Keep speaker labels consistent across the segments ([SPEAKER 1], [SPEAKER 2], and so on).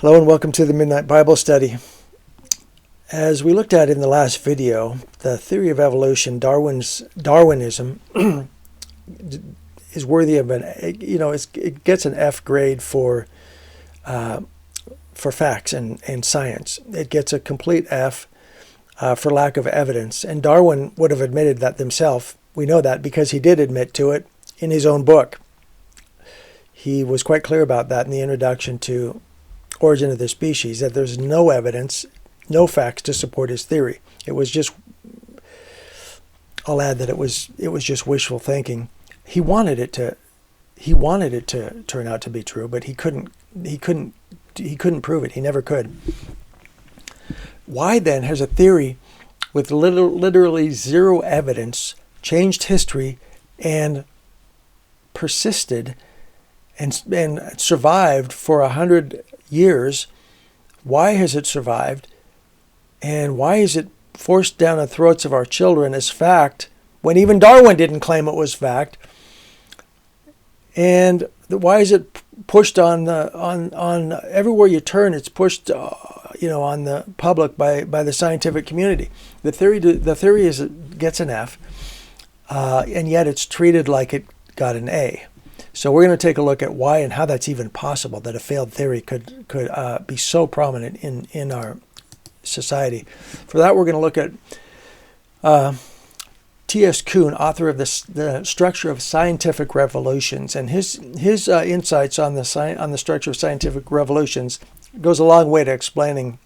[SPEAKER 1] Hello and welcome to the Midnight Bible Study. As we looked at in the last video, the theory of evolution, Darwinism, is worthy of it gets an F grade for facts and science. It gets a complete F for lack of evidence. And Darwin would have admitted that himself. We know that because he did admit to it in his own book. He was quite clear about that in the introduction to Origin of the Species, that there's no evidence, no facts to support his theory. It was just, I'll add that it was just wishful thinking. He wanted it to turn out to be true, but he couldn't prove it. He never could. Why then has a theory with literally zero evidence changed history and persisted and survived for 100 years? Why has it survived? And why is it forced down the throats of our children as fact when even Darwin didn't claim it was fact? And why is it pushed on everywhere you turn? It's pushed, on the public by the scientific community. The theory gets an F, and yet it's treated like it got an A. So we're going to take a look at why and how that's even possible that a failed theory could be so prominent in our society. For that, we're going to look at T.S. Kuhn, author of the Structure of Scientific Revolutions, and his insights on the structure of scientific revolutions goes a long way to explaining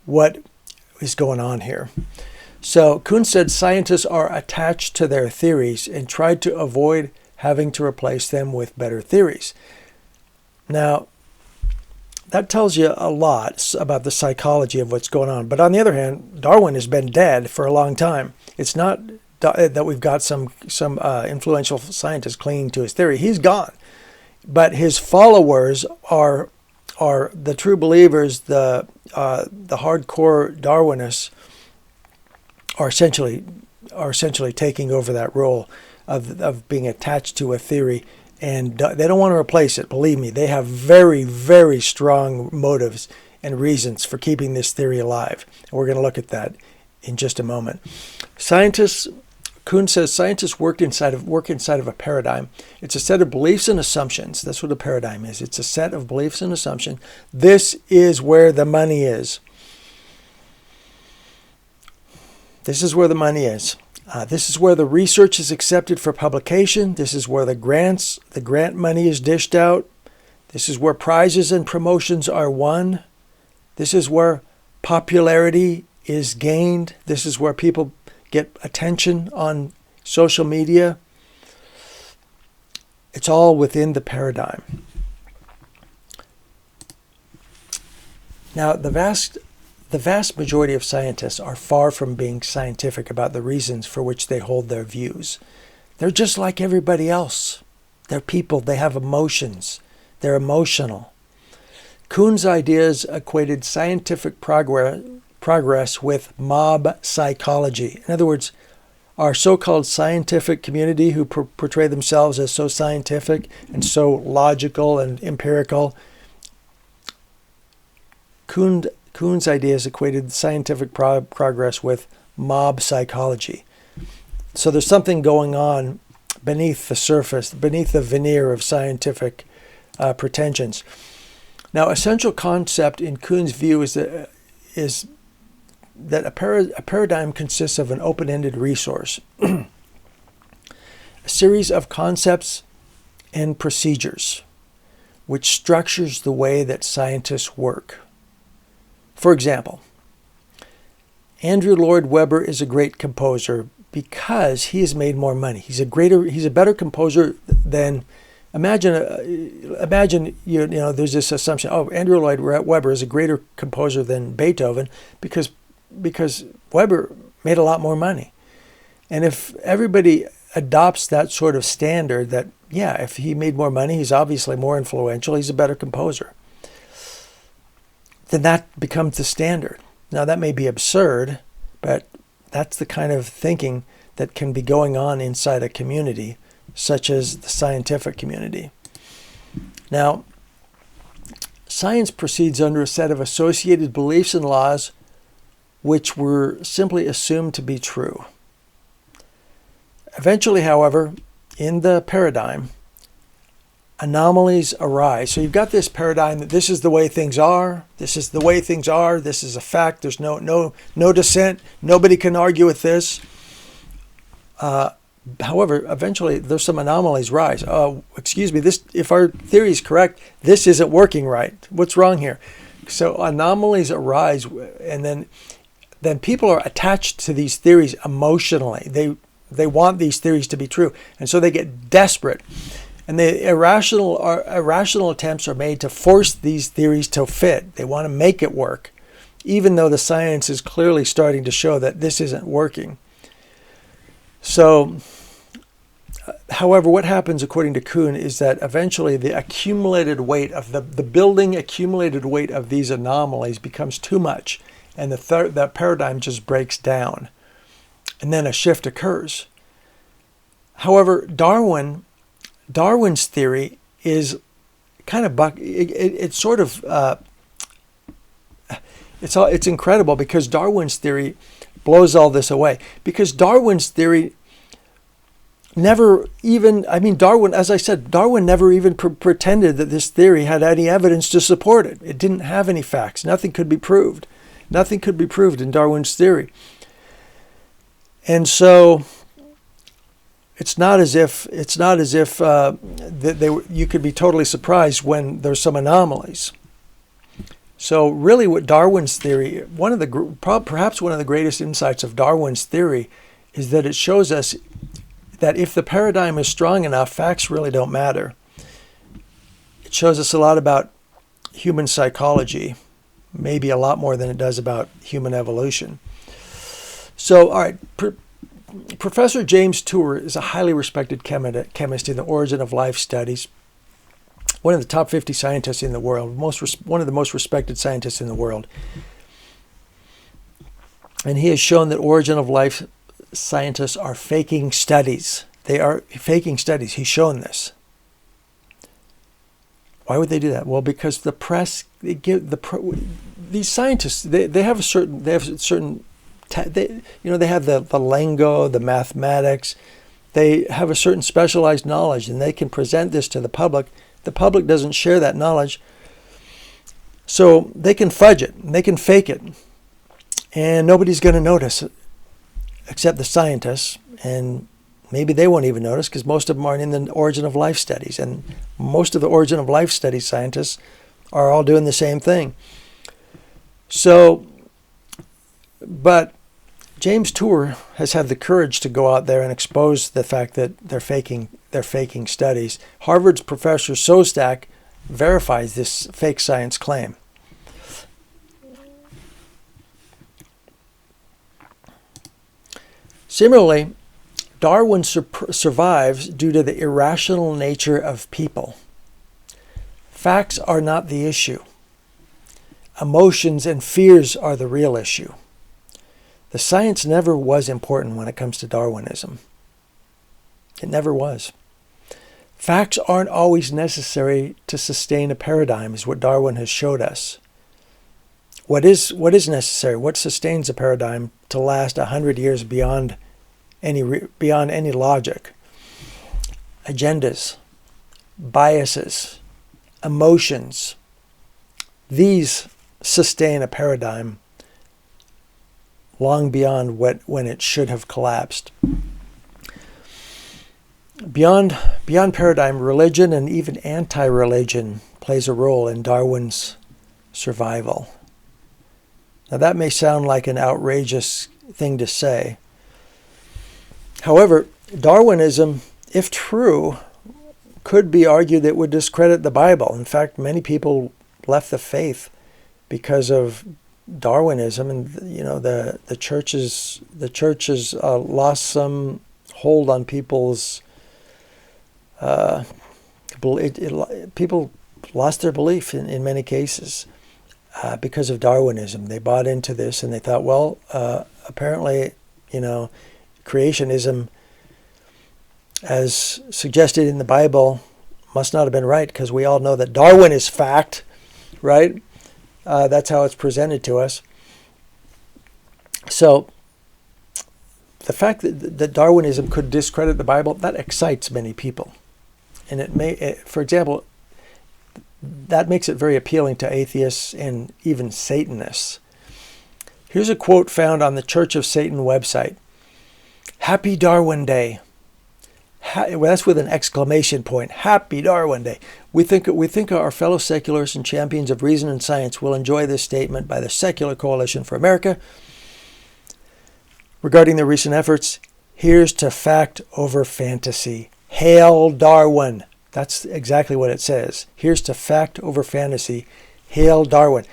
[SPEAKER 1] what is going on here. So Kuhn said scientists are attached to their theories and tried to avoid having to replace them with better theories. Now, that tells you a lot about the psychology of what's going on. But on the other hand, Darwin has been dead for a long time. It's not that we've got some influential scientist clinging to his theory. He's gone. But his followers are the true believers, the hardcore Darwinists, are essentially taking over that role of being attached to a theory, and they don't want to replace it. Believe me, they have very, very strong motives and reasons for keeping this theory alive. And we're going to look at that in just a moment. Kuhn says scientists work inside of a paradigm. It's a set of beliefs and assumptions. That's what a paradigm is. It's a set of beliefs and assumptions. This is where the money is. This is where the money is. This is where the research is accepted for publication. This is where the grant money is dished out. This is where prizes and promotions are won. This is where popularity is gained. This is where people get attention on social media. It's all within the paradigm. Now, the vast majority of scientists are far from being scientific about the reasons for which they hold their views. They're just like everybody else. They're people. They have emotions. They're emotional. Kuhn's ideas equated scientific progress with mob psychology. In other words, our so-called scientific community who portray themselves as so scientific and so logical and empirical, Kuhn's ideas equated scientific progress with mob psychology. So there's something going on beneath the surface, beneath the veneer of scientific pretensions. Now, a central concept in Kuhn's view is that a paradigm consists of an open-ended resource, a series of concepts and procedures, which structures the way that scientists work. For example, Andrew Lloyd Webber is a great composer because he has made more money. He's a better composer than, imagine there's this assumption, Andrew Lloyd Webber is a greater composer than Beethoven because Webber made a lot more money. And if everybody adopts that sort of standard that, if he made more money, he's obviously more influential, he's a better composer, then that becomes the standard. Now, that may be absurd, but that's the kind of thinking that can be going on inside a community, such as the scientific community. Now, Science proceeds under a set of associated beliefs and laws which were simply assumed to be true. Eventually, however, in the paradigm, anomalies arise. So you've got this paradigm that this is the way things are, this is the way things are, this is a fact, there's no dissent, nobody can argue with this. However, eventually there's some anomalies rise. Excuse me, if our theory is correct, this isn't working right. What's wrong here? So anomalies arise, and then people are attached to these theories emotionally. They want these theories to be true, and so they get desperate. And the irrational attempts are made to force these theories to fit. They want to make it work, even though the science is clearly starting to show that this isn't working. So, however, what happens according to Kuhn is that eventually the accumulated weight of the building accumulated weight of these anomalies becomes too much, and that paradigm just breaks down, and then a shift occurs. However, Darwin's theory is kind of it's incredible, because Darwin's theory blows all this away. Because Darwin's theory Darwin, as I said, Darwin never even pretended that this theory had any evidence to support it. It didn't have any facts. Nothing could be proved. Nothing could be proved in Darwin's theory. And so it's not as if you could be totally surprised when there's some anomalies. So really, what Darwin's theory, perhaps one of the greatest insights of Darwin's theory, is that it shows us that if the paradigm is strong enough, facts really don't matter. It shows us a lot about human psychology, maybe a lot more than it does about human evolution. So, all right, Professor James Tour is a highly respected chemist in the origin of life studies, one of the top 50 scientists in the world, one of the most respected scientists in the world. And he has shown that origin of life scientists are faking studies. They are faking studies. He's shown this. Why would they do that? Well, because the press, these scientists, they have the lingo, the mathematics. They have a certain specialized knowledge, and they can present this to the public. The public doesn't share that knowledge, so they can fudge it, and they can fake it, and nobody's going to notice it except the scientists, and maybe they won't even notice because most of them aren't in the origin of life studies, and most of the origin of life studies scientists are all doing the same thing. So, but James Tour has had the courage to go out there and expose the fact that they're faking studies. Harvard's Professor Sostak verifies this fake science claim. Similarly, Darwin survives due to the irrational nature of people. Facts are not the issue. Emotions and fears are the real issue. The science never was important when it comes to Darwinism. It never was. Facts aren't always necessary to sustain a paradigm, is what Darwin has showed us. What is necessary? What sustains a paradigm to last 100 years beyond any logic? Agendas, biases, emotions. These sustain a paradigm long beyond when it should have collapsed. Beyond paradigm, religion and even anti-religion plays a role in Darwin's survival. Now that may sound like an outrageous thing to say. However, Darwinism, if true, could be argued that it would discredit the Bible. In fact, many people left the faith because of Darwinism, and the churches lost some hold on people's. People lost their belief in many cases because of Darwinism. They bought into this and they thought, well, apparently, creationism, as suggested in the Bible, must not have been right because we all know that Darwin is fact. right? That's how it's presented to us. So the fact that Darwinism could discredit the Bible, that excites many people. And for example, that makes it very appealing to atheists and even Satanists. Here's a quote found on the Church of Satan website. Happy Darwin Day. Well, that's with an exclamation point. Happy Darwin Day. We think our fellow secularists and champions of reason and science will enjoy this statement by the Secular Coalition for America regarding their recent efforts. Here's to fact over fantasy. Hail Darwin. That's exactly what it says. Here's to fact over fantasy. Hail Darwin.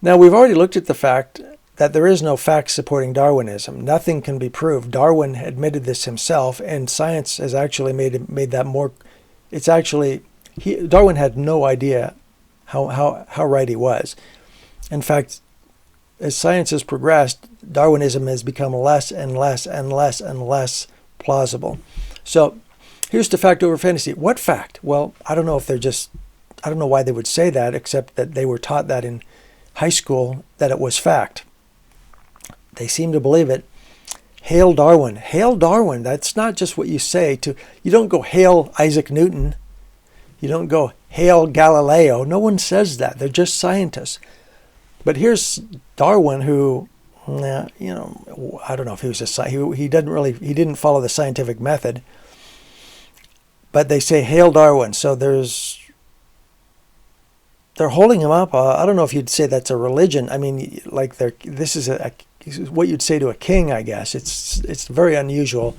[SPEAKER 1] Now, we've already looked at the fact that there is no fact supporting Darwinism. Nothing can be proved. Darwin admitted this himself, and science has actually made that more. It's actually Darwin had no idea how right he was. In fact, as science has progressed, Darwinism has become less and less and less and less plausible. So here's to fact over fantasy. What fact? Well, I don't know why they would say that, except that they were taught that in high school, that it was fact. They seem to believe it. Hail Darwin. Hail Darwin. That's not just what you say. You don't go hail Isaac Newton. You don't go hail Galileo. No one says that. They're just scientists. But here's Darwin, who, I don't know if he was he didn't follow the scientific method. But they say hail Darwin. So they're holding him up. I don't know if you'd say that's a religion. I mean, like this is what you'd say to a king, I guess. It's very unusual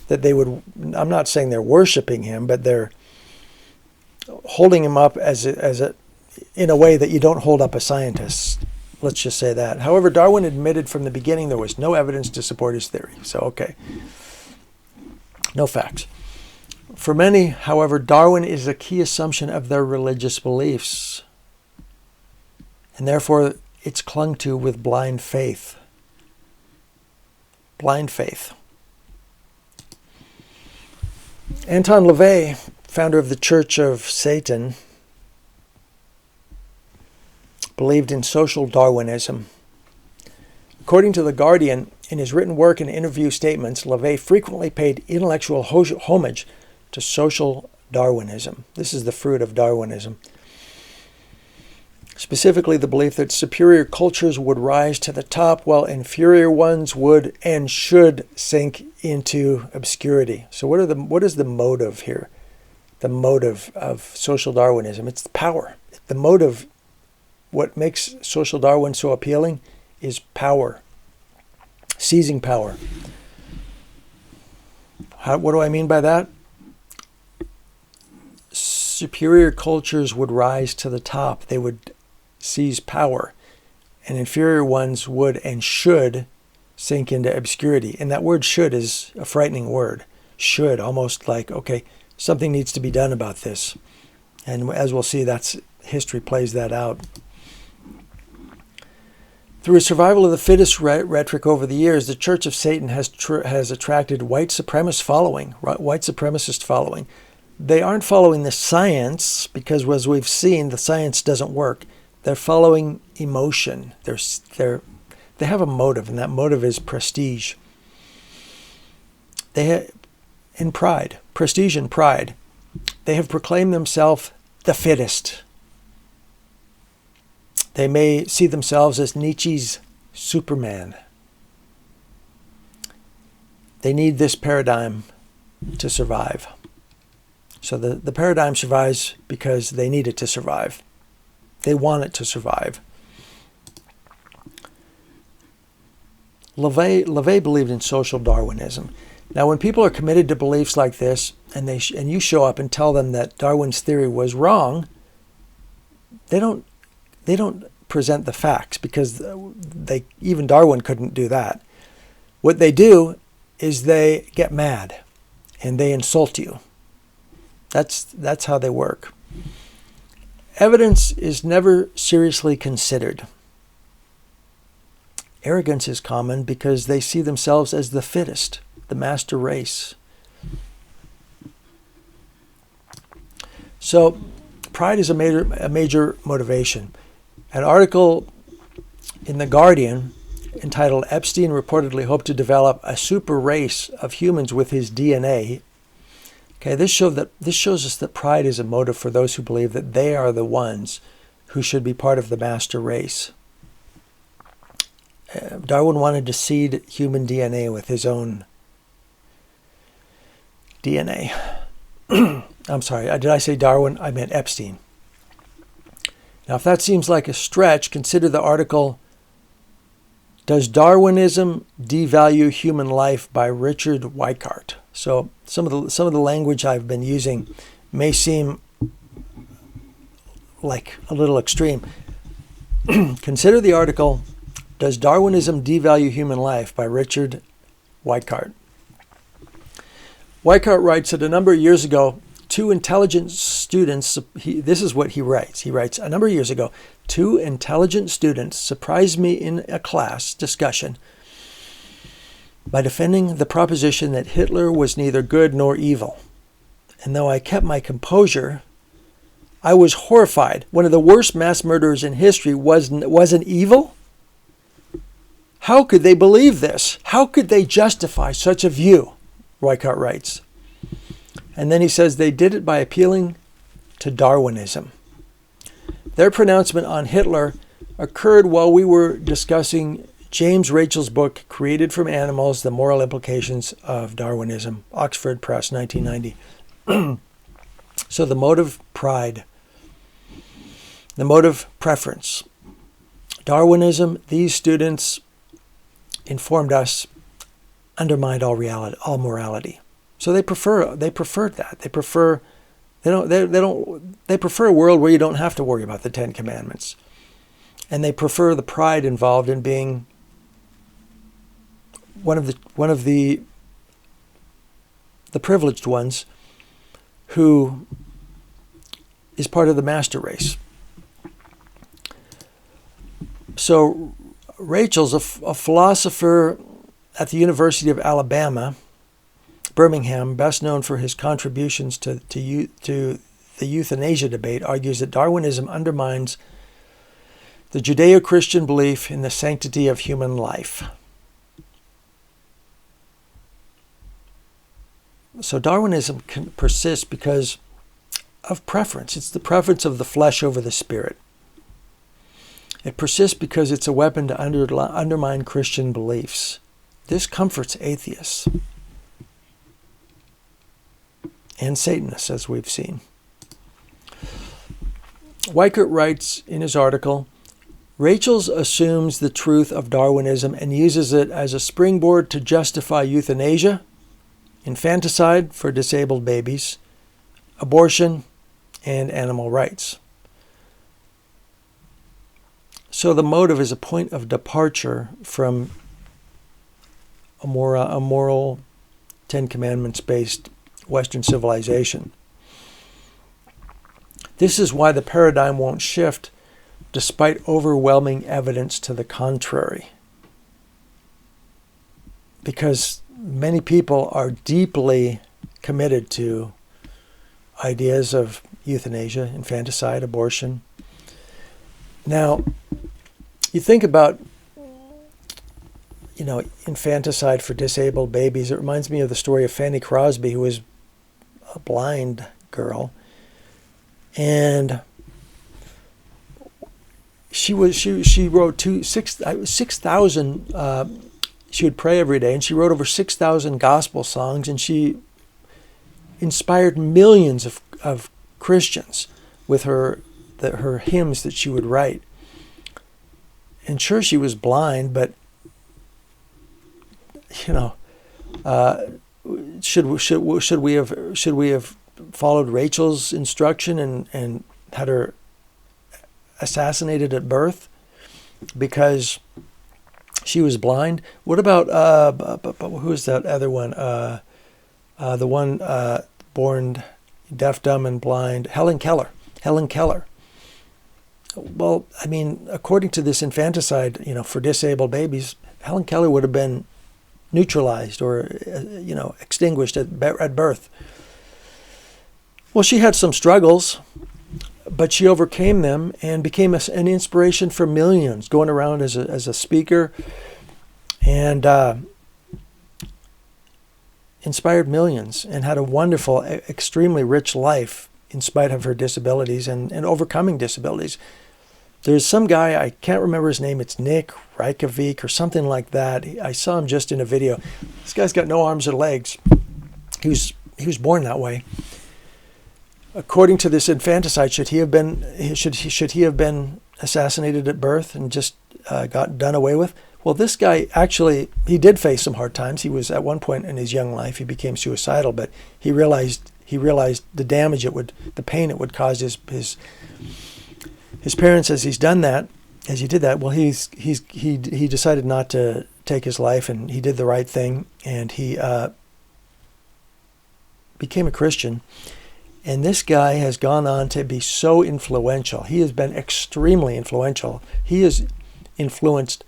[SPEAKER 1] that they would. I'm not saying they're worshiping him, but they're holding him up in a way that you don't hold up a scientist. Let's just say that. However, Darwin admitted from the beginning there was no evidence to support his theory. So, okay. No facts. For many, however, Darwin is a key assumption of their religious beliefs. And therefore, it's clung to with blind faith. Blind faith. Anton LaVey, founder of the Church of Satan, believed in social Darwinism. According to The Guardian, in his written work and interview statements, LaVey frequently paid intellectual homage to social Darwinism. This is the fruit of Darwinism. Specifically, the belief that superior cultures would rise to the top while inferior ones would and should sink into obscurity. So what is the motive here? The motive of social Darwinism. It's power. The motive, what makes social Darwin so appealing, is power. Seizing power. What do I mean by that? Superior cultures would rise to the top. They would seize power. And inferior ones would and should sink into obscurity. And that word should is a frightening word. Should, almost like, okay, something needs to be done about this. And as we'll see, history plays that out. Through a survival of the fittest rhetoric over the years, the Church of Satan has attracted white supremacist following. They aren't following the science because, as we've seen, the science doesn't work. They're following emotion. They have a motive, and that motive is prestige. In pride, prestige and pride. They have proclaimed themselves the fittest. They may see themselves as Nietzsche's Superman. They need this paradigm to survive. So the paradigm survives because they need it to survive. They want it to survive. LaVey believed in social Darwinism. Now, when people are committed to beliefs like this, and you show up and tell them that Darwin's theory was wrong, they don't present the facts, because even Darwin couldn't do that. What they do is they get mad and they insult you. That's how they work. Evidence is never seriously considered. Arrogance is common because they see themselves as the fittest, the master race. So pride is a major motivation. An article in The Guardian entitled "Epstein reportedly hoped to develop a super race of humans with his DNA." Okay, this shows us that pride is a motive for those who believe that they are the ones who should be part of the master race. Darwin wanted to seed human DNA with his own DNA. I'm sorry, did I say Darwin? I meant Epstein. Now, if that seems like a stretch, consider the article, "Does Darwinism Devalue Human Life?" by Richard Weikart. So some of the language I've been using may seem like a little extreme. Consider the article, "Does Darwinism Devalue Human Life?" by Richard Weikart. Weikart writes that a number of years ago, two intelligent students, this is what he writes. He writes, "A number of years ago, two intelligent students surprised me in a class discussion by defending the proposition that Hitler was neither good nor evil. And though I kept my composure, I was horrified. One of the worst mass murderers in history wasn't evil? How could they believe this? How could they justify such a view?" Weikart writes. And then he says they did it by appealing to Darwinism. Their pronouncement on Hitler occurred while we were discussing James Rachel's book, Created from Animals, The Moral Implications of Darwinism, Oxford Press, 1990. So the motive, pride. The motive, preference. Darwinism, these students informed us, undermined all reality, all morality. So they preferred that. They prefer a world where you don't have to worry about the Ten Commandments. And they prefer the pride involved in being one of the privileged ones who is part of the master race. So Rachel's a philosopher at the University of Alabama, Birmingham, best known for his contributions to the euthanasia debate, argues that Darwinism undermines the Judeo-Christian belief in the sanctity of human life. So Darwinism can persist because of preference. It's the preference of the flesh over the spirit. It persists because it's a weapon to undermine Christian beliefs. This comforts atheists and Satanists, as we've seen. Weikart writes in his article, Rachels assumes the truth of Darwinism and uses it as a springboard to justify euthanasia, infanticide for disabled babies, abortion, and animal rights. So the motive is a point of departure from a moral Ten Commandments-based Western civilization. This is why the paradigm won't shift despite overwhelming evidence to the contrary. Because many people are deeply committed to ideas of euthanasia, infanticide, abortion. Now, you think about, infanticide for disabled babies. It reminds me of the story of Fanny Crosby, who was a blind girl. And she wrote 6,000. She would pray every day, and she wrote over 6,000 gospel songs, and she inspired millions of Christians with her hymns that she would write. And sure, she was blind, but should we have followed Rachel's instruction and had her assassinated at birth because she was blind? What about who is that other one? The one born deaf, dumb, and blind, Helen Keller. Well, I mean, according to this infanticide, for disabled babies, Helen Keller would have been neutralized or, extinguished at birth. Well, she had some struggles. but she overcame them and became an inspiration for millions, going around as a speaker, and inspired millions, and had a wonderful, extremely rich life in spite of her disabilities and overcoming disabilities. There's some guy, I can't remember his name, it's Nick Reykjavik or something like that. I saw him just in a video. This guy's got no arms or legs. He was born that way. According to this infanticide, should he have been assassinated at birth and just got done away with? Well, this guy actually, he did face some hard times. He was, at one point in his young life, he became suicidal, but he realized the damage the pain it would cause his parents as he did that. Well, he decided not to take his life, and he did the right thing, and he became a Christian. And this guy has gone on to be so influential. He has been extremely influential. He has influenced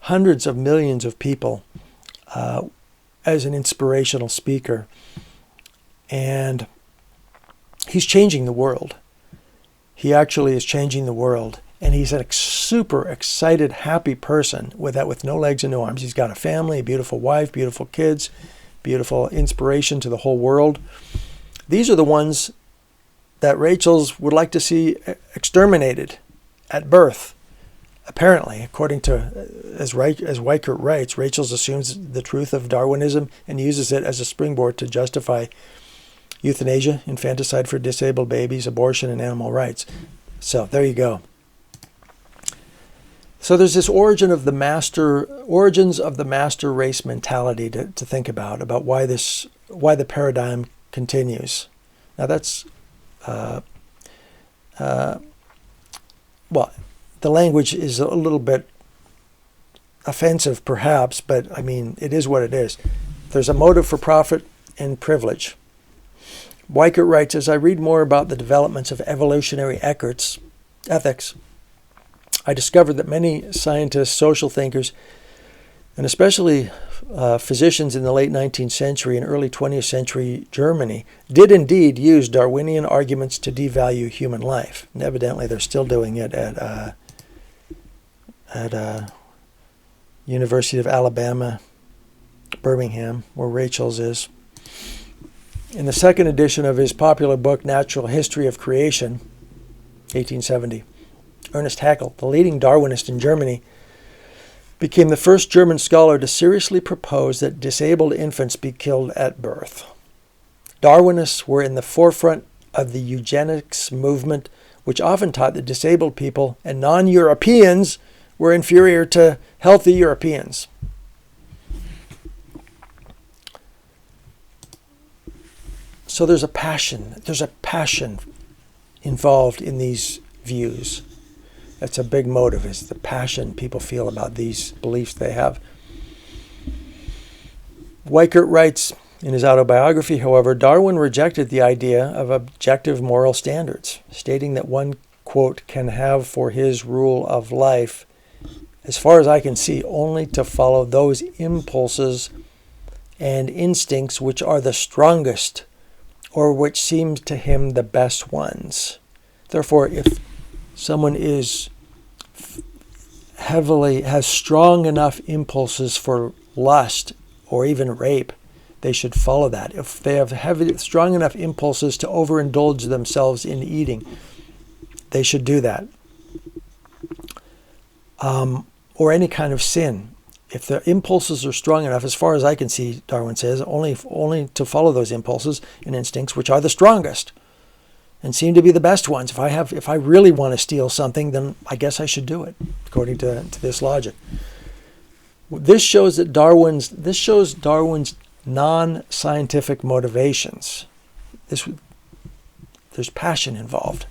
[SPEAKER 1] hundreds of millions of people as an inspirational speaker. And he's changing the world. He actually is changing the world. And he's a super excited, happy person with no legs and no arms. He's got a family, a beautiful wife, beautiful kids, beautiful inspiration to the whole world. These are the ones that Rachel's would like to see exterminated at birth. Apparently, according to, as Weichert writes, Rachel's assumes the truth of Darwinism and uses it as a springboard to justify euthanasia, infanticide for disabled babies, abortion, and animal rights. So there you go. So there's this origins of the master race mentality to think about why the paradigm continues. Now that's well, the language is a little bit offensive perhaps, but I mean, it is what it is. There's a motive for profit and privilege. Weichert writes, as I read more about the developments of evolutionary ethics, I discovered that many scientists, social thinkers, and especially physicians in the late 19th century and early 20th century Germany did indeed use Darwinian arguments to devalue human life. And evidently they're still doing it at University of Alabama, Birmingham, where Rachel's is. In the second edition of his popular book, Natural History of Creation, 1870, Ernest Haeckel, the leading Darwinist in Germany, became the first German scholar to seriously propose that disabled infants be killed at birth. Darwinists were in the forefront of the eugenics movement, which often taught that disabled people and non-Europeans were inferior to healthy Europeans. So there's a passion involved in these views. That's a big motive, is the passion people feel about these beliefs they have. Weichert writes in his autobiography, however, Darwin rejected the idea of objective moral standards, stating that one, quote, can have for his rule of life, as far as I can see, only to follow those impulses and instincts which are the strongest, or which seem to him the best ones. Therefore, if someone has strong enough impulses for lust or even rape, they should follow that. If they have strong enough impulses to overindulge themselves in eating, they should do that. Or any kind of sin. If the impulses are strong enough, as far as I can see, Darwin says, only to follow those impulses and instincts which are the strongest and seem to be the best ones. If I really want to steal something, then I guess I should do it, according to this logic. This shows Darwin's non-scientific motivations. There's passion involved.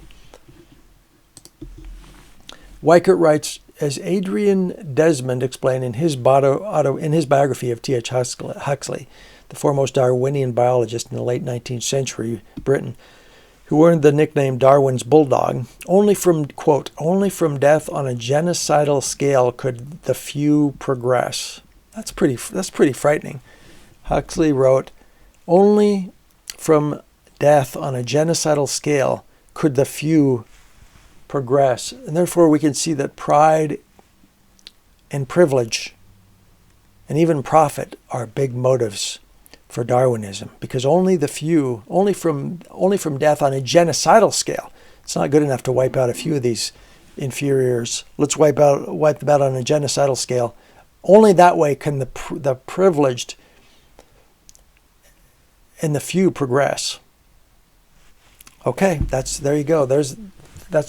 [SPEAKER 1] Weichert writes, as Adrian Desmond explained in his biography of T.H. Huxley, the foremost Darwinian biologist in the late 19th century Britain, who earned the nickname Darwin's Bulldog, only from death on a genocidal scale could the few progress. That's pretty frightening. Huxley wrote, only from death on a genocidal scale could the few progress. And therefore we can see that pride and privilege and even profit are big motives for Darwinism, because only the few, only from death on a genocidal scale. It's not good enough to wipe out a few of these inferiors. Let's wipe them out on a genocidal scale. Only that way can the privileged and the few progress. Okay, there you go. That's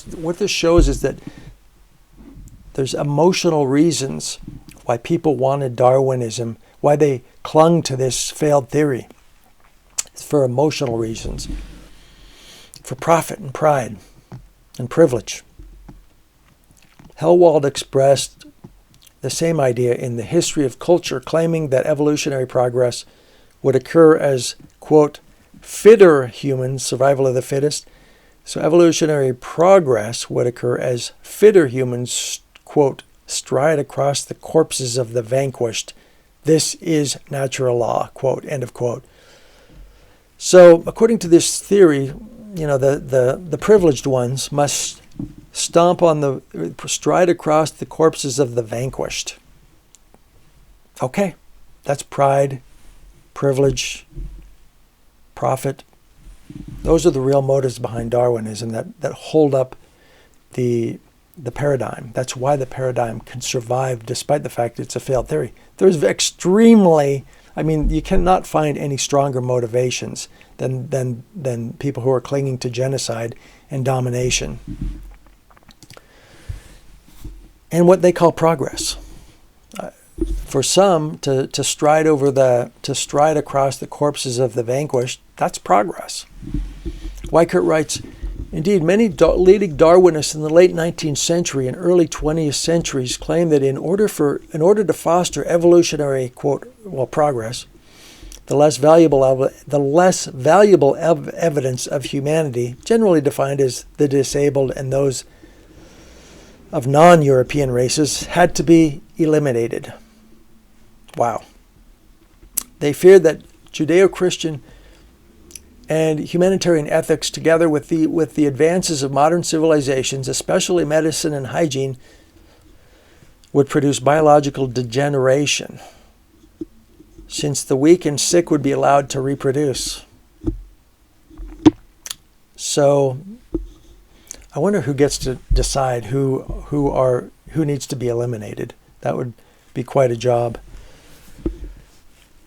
[SPEAKER 1] what this shows, is that there's emotional reasons why people wanted Darwinism, why they clung to this failed theory. It's for emotional reasons, for profit and pride and privilege. Hellwald expressed the same idea in The History of Culture, claiming that evolutionary progress would occur as, quote, fitter humans, survival of the fittest. So evolutionary progress would occur as fitter humans, quote, stride across the corpses of the vanquished. This is natural law, quote, end of quote. So according to this theory, the privileged ones must stride across the corpses of the vanquished. Okay, that's pride, privilege, profit. Those are the real motives behind Darwinism that hold up the paradigm. That's why the paradigm can survive despite the fact it's a failed theory. There's you cannot find any stronger motivations than people who are clinging to genocide and domination and what they call progress. For some, to stride across the corpses of the vanquished, that's progress. Weikart writes, indeed, many leading Darwinists in the late 19th century and early 20th centuries claim that in order to foster evolutionary, quote, progress, the less valuable evidence of humanity, generally defined as the disabled and those of non-European races, had to be eliminated. Wow. They feared that Judeo-Christian and humanitarian ethics, together with the advances of modern civilizations, especially medicine and hygiene, would produce biological degeneration, since the weak and sick would be allowed to reproduce. So I wonder who gets to decide who needs to be eliminated. That would be quite a job.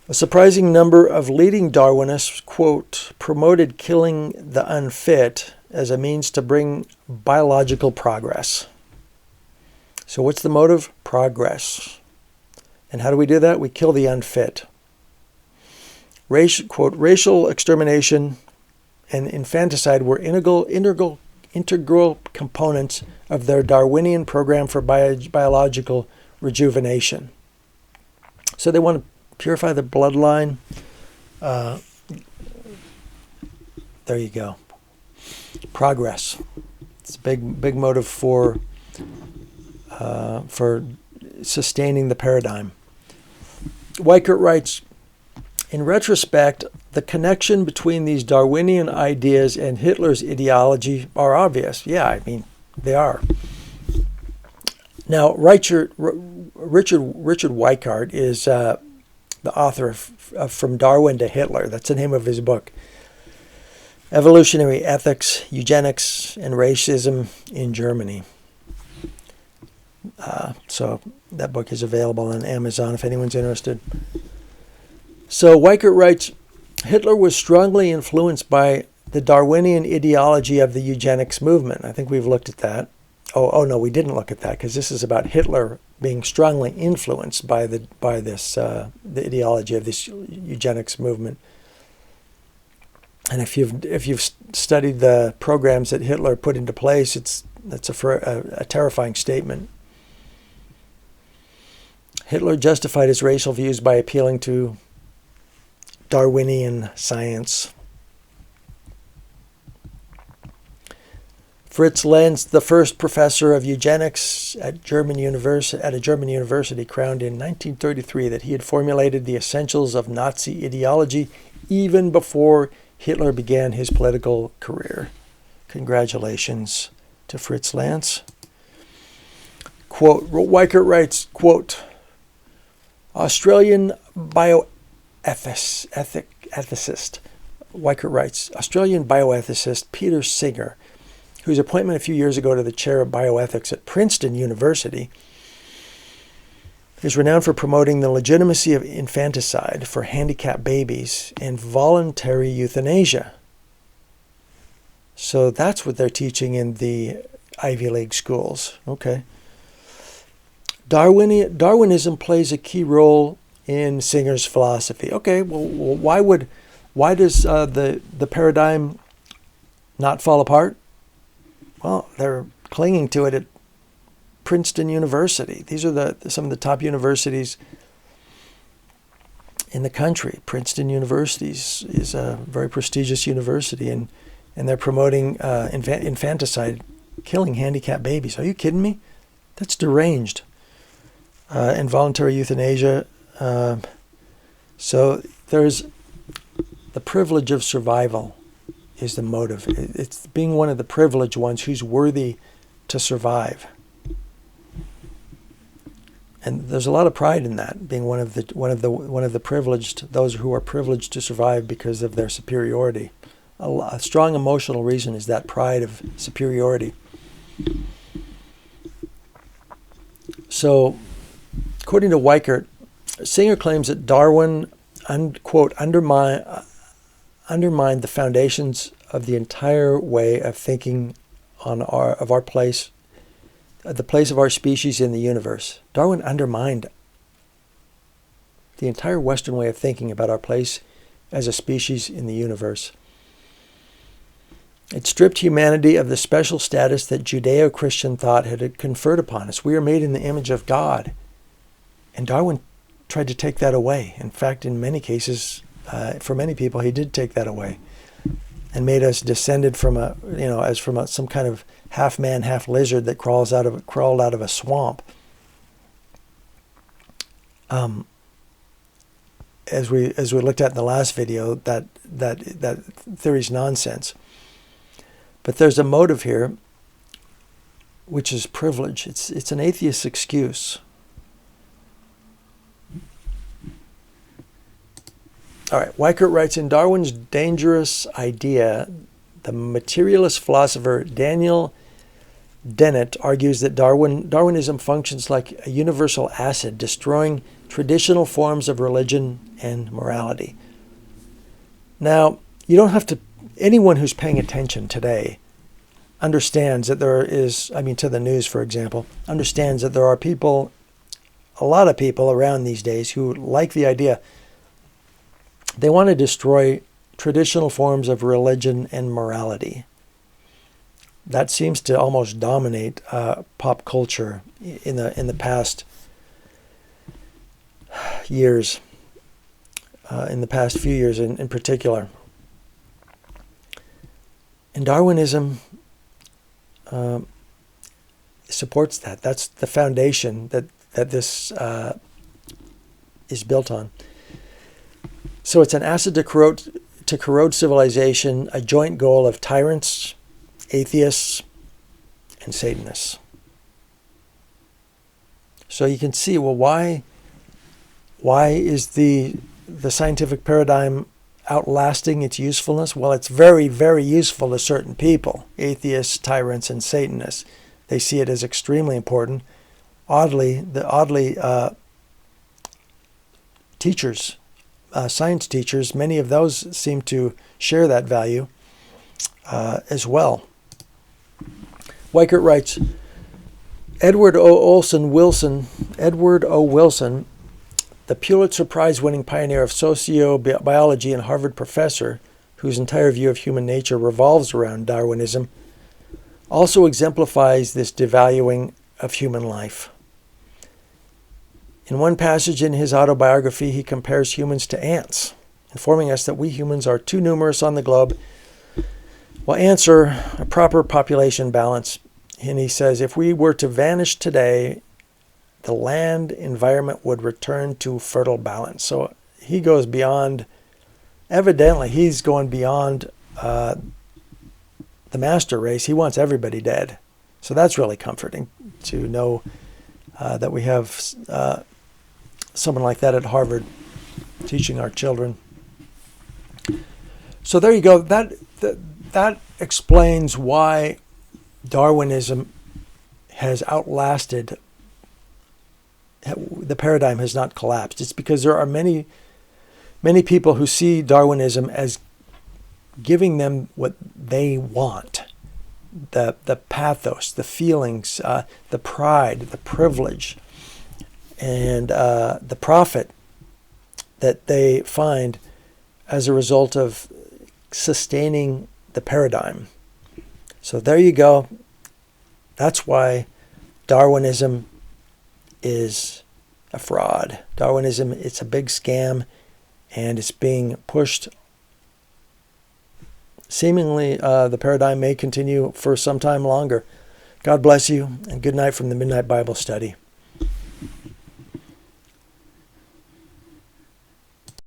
[SPEAKER 1] A surprising number of leading Darwinists, quote, promoted killing the unfit as a means to bring biological progress. So what's the motive? Progress. And how do we do that? We kill the unfit. Quote, racial extermination and infanticide were integral components of their Darwinian program for biological rejuvenation. So they want to purify the bloodline. There you go. Progress. It's a big motive for sustaining the paradigm. Weikart writes, in retrospect, the connection between these Darwinian ideas and Hitler's ideology are obvious. Yeah, they are. Now, Richard Weikart is the author of From Darwin to Hitler. That's the name of his book. Evolutionary Ethics, Eugenics, and Racism in Germany. So that book is available on Amazon if anyone's interested. So Weikart writes, Hitler was strongly influenced by the Darwinian ideology of the eugenics movement. I think we've looked at that. Oh no, we didn't look at that, because this is about Hitler being strongly influenced by the ideology of this eugenics movement. And if you've studied the programs that Hitler put into place, that's a terrifying statement. Hitler justified his racial views by appealing to Darwinian science. Fritz Lenz, the first professor of eugenics at a German university, crowned in 1933 that he had formulated the essentials of Nazi ideology even before Hitler began his political career. Congratulations, to Fritz Lance. Quote, Weichert writes, quote, Australian bioethicist, Weichert writes, Australian bioethicist Peter Singer, whose appointment a few years ago to the chair of bioethics at Princeton University, is renowned for promoting the legitimacy of infanticide for handicapped babies and voluntary euthanasia. So that's what they're teaching in the Ivy League schools. Okay. Darwinism plays a key role in Singer's philosophy. Okay, well, why does the paradigm not fall apart? Well, they're clinging to it at Princeton University. These are some of the top universities in the country. Princeton University is a very prestigious university, and they're promoting infanticide, killing handicapped babies. Are you kidding me? That's deranged. Involuntary euthanasia. So there's the privilege of survival is the motive. It's being one of the privileged ones who's worthy to survive. And there's a lot of pride in that, being one of the privileged, those who are privileged to survive because of their superiority. A strong emotional reason is that pride of superiority. So, according to Weichert, Singer claims that Darwin, quote, undermined the foundations of the entire way of thinking of our place, the place of our species in the universe. Darwin undermined the entire Western way of thinking about our place as a species in the universe. It stripped humanity of the special status that Judeo-Christian thought had conferred upon us. We are made in the image of God. And Darwin tried to take that away. In fact, in many cases, for many people, he did take that away and made us descended from some kind of half man, half lizard that crawled out of a swamp. As we looked at in the last video, that theory's nonsense. But there's a motive here, which is privilege. It's an atheist's excuse. All right, Weichert writes, in Darwin's Dangerous Idea, the materialist philosopher Daniel Dennett argues that Darwinism functions like a universal acid, destroying traditional forms of religion and morality. Now, you don't have to, anyone who's paying attention today understands that there is, to the news, for example, understands that there are people, a lot of people around these days who like the idea. They want to destroy traditional forms of religion and morality. That seems to almost dominate pop culture in the past years, in the past few years in particular. And Darwinism supports that. That's the foundation that this is built on. So it's an acid to corrode civilization, a joint goal of tyrants, atheists, and Satanists. So you can see, well, why is the scientific paradigm outlasting its usefulness? Well, it's very, very useful to certain people, atheists, tyrants, and Satanists. They see it as extremely important. Oddly, teachers, science teachers, many of those seem to share that value as well. Weichert writes, Edward O. Wilson, the Pulitzer Prize-winning pioneer of sociobiology and Harvard professor, whose entire view of human nature revolves around Darwinism, also exemplifies this devaluing of human life. In one passage in his autobiography, he compares humans to ants, informing us that we humans are too numerous on the globe, while ants are a proper population balance. And he says, if we were to vanish today, the land environment would return to fertile balance. So he goes beyond, evidently he's going beyond the master race. He wants everybody dead. So that's really comforting to know that we have someone like that at Harvard teaching our children. So there you go. That explains why Darwinism has outlasted. The paradigm has not collapsed. It's because there are many people who see Darwinism as giving them what they want. The pathos, the feelings, the pride, the privilege, and the profit that they find as a result of sustaining the paradigm. So there you go. That's why Darwinism is a fraud. Darwinism, it's a big scam, and it's being pushed. Seemingly, the paradigm may continue for some time longer. God bless you, and good night from the Midnight Bible Study.